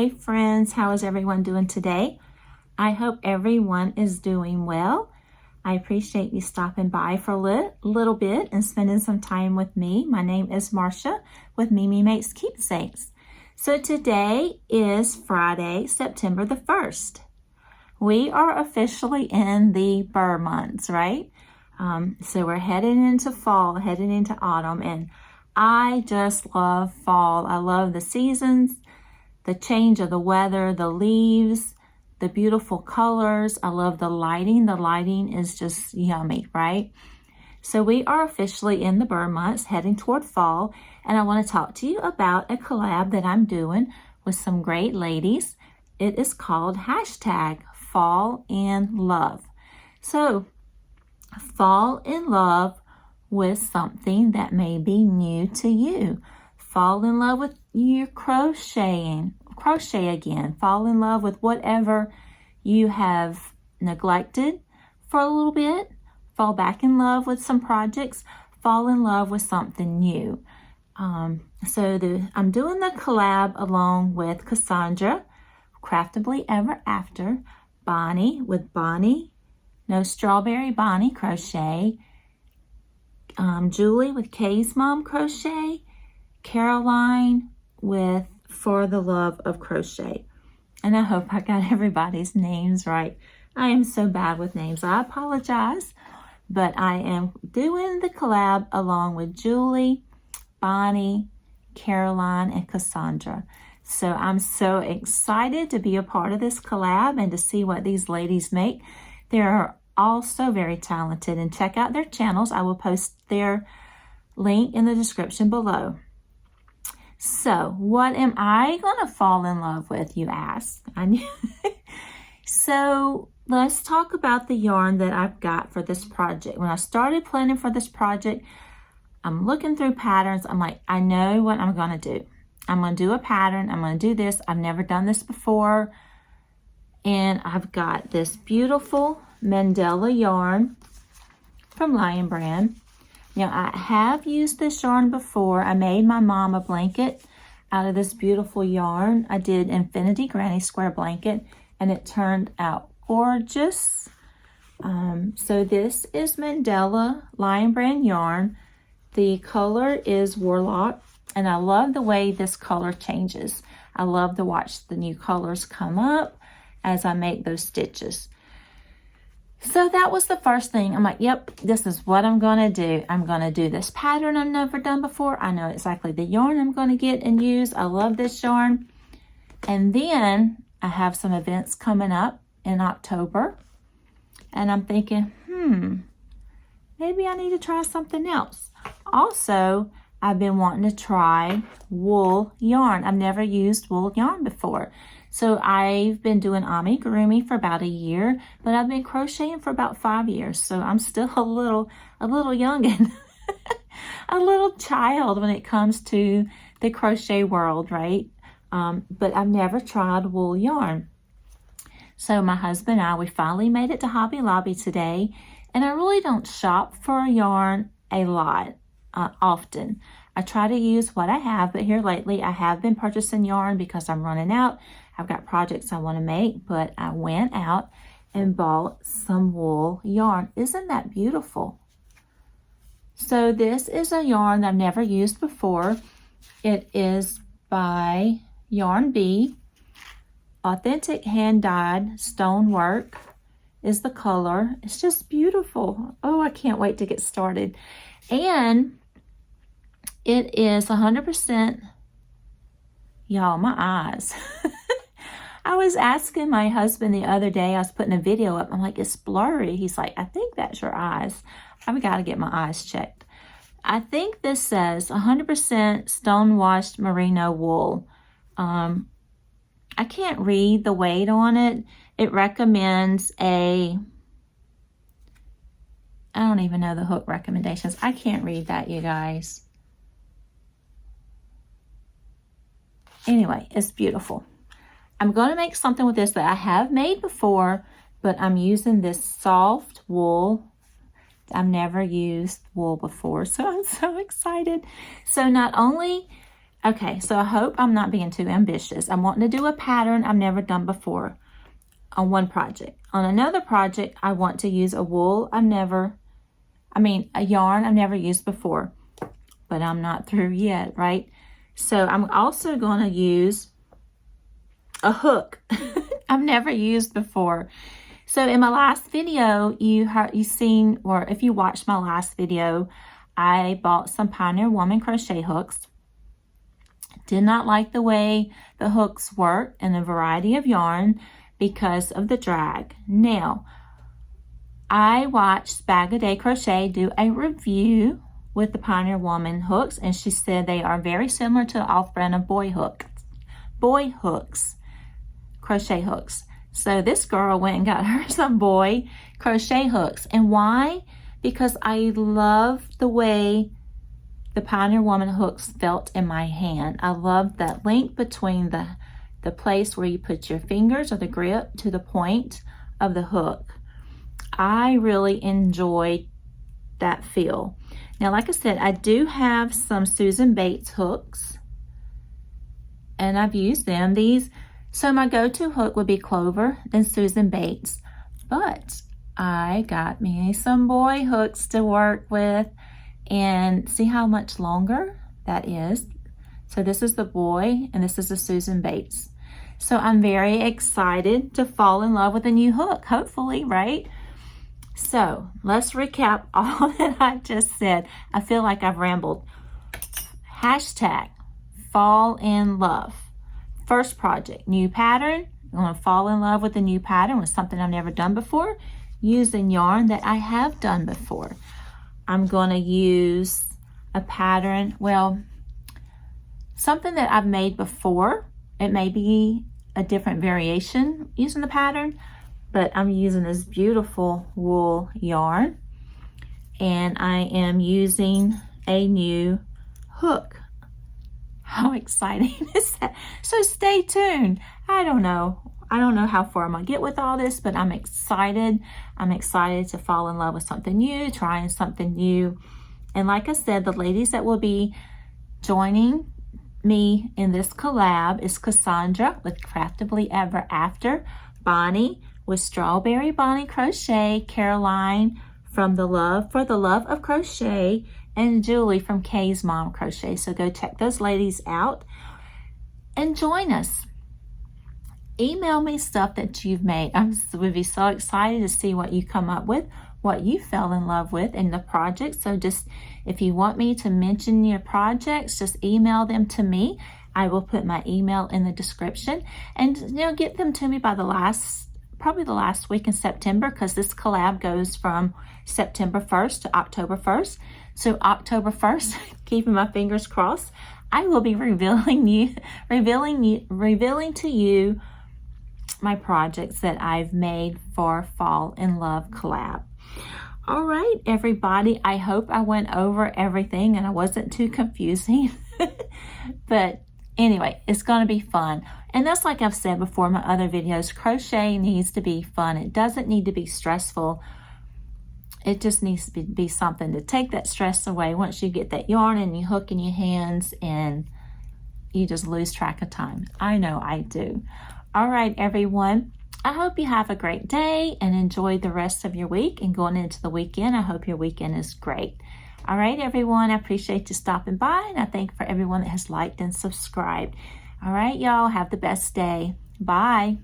Hey friends, how is everyone doing today? I hope everyone is doing well. I appreciate you stopping by for a little bit and spending some time with me. My name is Marcia with Mimi Makes Keepsakes. So today is Friday, September the 1st. We are officially in the burr months, right? So we're heading into fall, heading into autumn, and I just love fall. I love the seasons, the change of the weather, the leaves, the beautiful colors. I love the lighting. The lighting is just yummy, right? So we are officially in the burr months, heading toward fall, and I want to talk to you about a collab that I'm doing with some great ladies. It is called #FallInLove. So fall in love with something that may be new to you. Fall in love with your crochet again. Fall in love with whatever you have neglected for a little bit. Fall back in love with some projects. Fall in love with something new. I'm doing the collab along with Cassandra, Craftably Ever After, Bonnie with Bonnie, No Strawberry Bonnie Crochet, Julie with Kay's Mom Crochet, Caroline with For the Love of Crochet. And I hope I got everybody's names right. I am so bad with names. I apologize. But I am doing the collab along with Julie, Bonnie, Caroline, and Cassandra. So I'm so excited to be a part of this collab and to see what these ladies make. They're all so very talented, and check out their channels. I will post their link in the description below. So what am I going to fall in love with, you ask? So let's talk about the yarn that I've got for this project. When I started planning for this project, I'm looking through patterns. I'm like, I know what I'm going to do. I'm going to do a pattern. I'm going to do this. I've never done this before. And I've got this beautiful Mandela yarn from Lion Brand. Now, I have used this yarn before. I made my mom a blanket out of this beautiful yarn. I did Infinity Granny Square blanket, and it turned out gorgeous. So this is Mandela Lion Brand yarn. The color is Warlock, and I love the way this color changes. I love to watch the new colors come up as I make those stitches. So that was the first thing. I'm like, yep, this is what I'm going to do. I'm going to do this pattern I've never done before. I know exactly the yarn I'm going to get and use. I love this yarn. And then I have some events coming up in October. And I'm thinking, maybe I need to try something else. Also, I've been wanting to try wool yarn. I've never used wool yarn before. So I've been doing amigurumi for about a year, but I've been crocheting for about 5 years. So I'm still a little young and a little child when it comes to the crochet world, right? But I've never tried wool yarn. So my husband and I, we finally made it to Hobby Lobby today, and I really don't shop for yarn a lot often. I try to use what I have, but here lately I have been purchasing yarn because I'm running out. I've got projects I want to make, but I went out and bought some wool yarn. Isn't that beautiful? So this is a yarn that I've never used before. It is by Yarn Bee. Authentic hand-dyed stonework is the color. It's just beautiful. Oh, I can't wait to get started. And it is 100%, y'all, my eyes. I was asking my husband the other day, I was putting a video up. I'm like, it's blurry. He's like, I think that's your eyes. I've got to get my eyes checked. I think this says 100% stone-washed merino wool. I can't read the weight on it. It recommends I don't even know the hook recommendations. I can't read that, you guys. Anyway, it's beautiful. I'm going to make something with this that I have made before, but I'm using this soft wool. I've never used wool before, so I'm so excited. So not only Okay, so I hope I'm not being too ambitious. I'm wanting to do a pattern I've never done before on one project. On another project, I want to use a a yarn I've never used before, but I'm not through yet, right? So I'm also going to use a hook I've never used before. So in my last video, you seen, or if you watched my last video, I bought some Pioneer Woman crochet hooks. Did not like the way the hooks work in a variety of yarn because of the drag. Now, I watched Bag a Day Crochet do a review with the Pioneer Woman hooks, and she said they are very similar to the off-brand of boy hooks, crochet hooks. So this girl went and got her some boy crochet hooks. And why? Because I love the way the Pioneer Woman hooks felt in my hand. I love that link between the place where you put your fingers or the grip to the point of the hook. I really enjoyed that feel. Now, like I said, I do have some Susan Bates hooks, and I've used them. So my go-to hook would be Clover, then Susan Bates. But I got me some boy hooks to work with, and see how much longer that is. So this is the boy, and this is the Susan Bates. So I'm very excited to fall in love with a new hook, hopefully, right? So let's recap all that I just said. I feel like I've rambled. Hashtag fall in love. First project, new pattern. I'm going to fall in love with a new pattern with something I've never done before, using yarn that I have done before. I'm going to use a pattern, well, something that I've made before. It may be a different variation using the pattern, but I'm using this beautiful wool yarn, and I am using a new hook. How exciting is that? So stay tuned. I don't know how far I'm gonna get with all this, but I'm excited. I'm excited to fall in love with something new, trying something new. And like I said, the ladies that will be joining me in this collab is Cassandra with Craftably Ever After, Bonnie with Strawberry Bonnie Crochet, Caroline from For the Love of Crochet, and Julie from Kay's Mom Crochet. So go check those ladies out and join us. Email me stuff that you've made. I would be so excited to see what you come up with, what you fell in love with in the project. So just, if you want me to mention your projects, just email them to me. I will put my email in the description, and get them to me by probably the last week in September, because this collab goes from September 1st to October 1st. So October 1st, keeping my fingers crossed, I will be revealing to you my projects that I've made for Fall in Love collab. All right, everybody, I hope I went over everything and I wasn't too confusing. But anyway, it's going to be fun. And that's, like I've said before in my other videos, crochet needs to be fun. It doesn't need to be stressful. It just needs to be something to take that stress away once you get that yarn and you hook in your hands and you just lose track of time. I know I do. All right, everyone. I hope you have a great day and enjoy the rest of your week, and going into the weekend, I hope your weekend is great. All right, everyone, I appreciate you stopping by, and I thank for everyone that has liked and subscribed. All right, y'all, have the best day. Bye.